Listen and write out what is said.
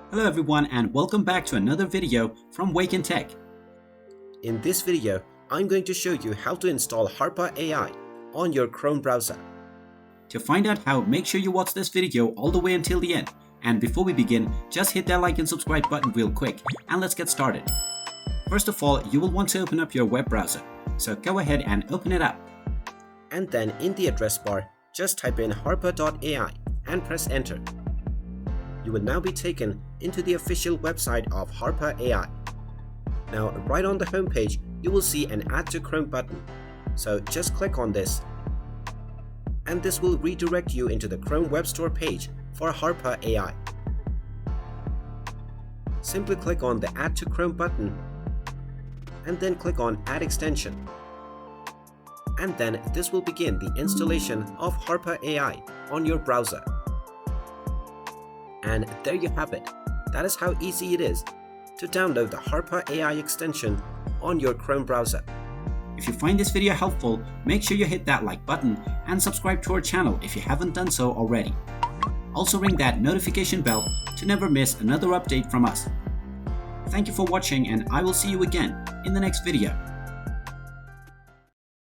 Hello everyone and welcome back to another video from Wake&Tech. In this video, I'm going to show you how to install Harpa AI on your Chrome browser. To find out how, make sure you watch this video all the way until the end. And before we begin, just hit that like and subscribe button real quick and let's get started. First of all, you will want to open up your web browser. So go ahead and open it up. And then in the address bar, just type in harpa.ai and press enter. You will now be taken into the official website of Harpa AI. Now, right on the home page, you will see an Add to Chrome button. So just click on this. And this will redirect you into the Chrome Web Store page for Harpa AI. Simply click on the Add to Chrome button and then click on Add Extension. And then this will begin the installation of Harpa AI on your browser. And there you have it. That is how easy it is to download the Harpa AI extension on your Chrome browser. If you find this video helpful, make sure you hit that like button and subscribe to our channel if you haven't done so already. Also ring that notification bell to never miss another update from us. Thank you for watching and I will see you again in the next video.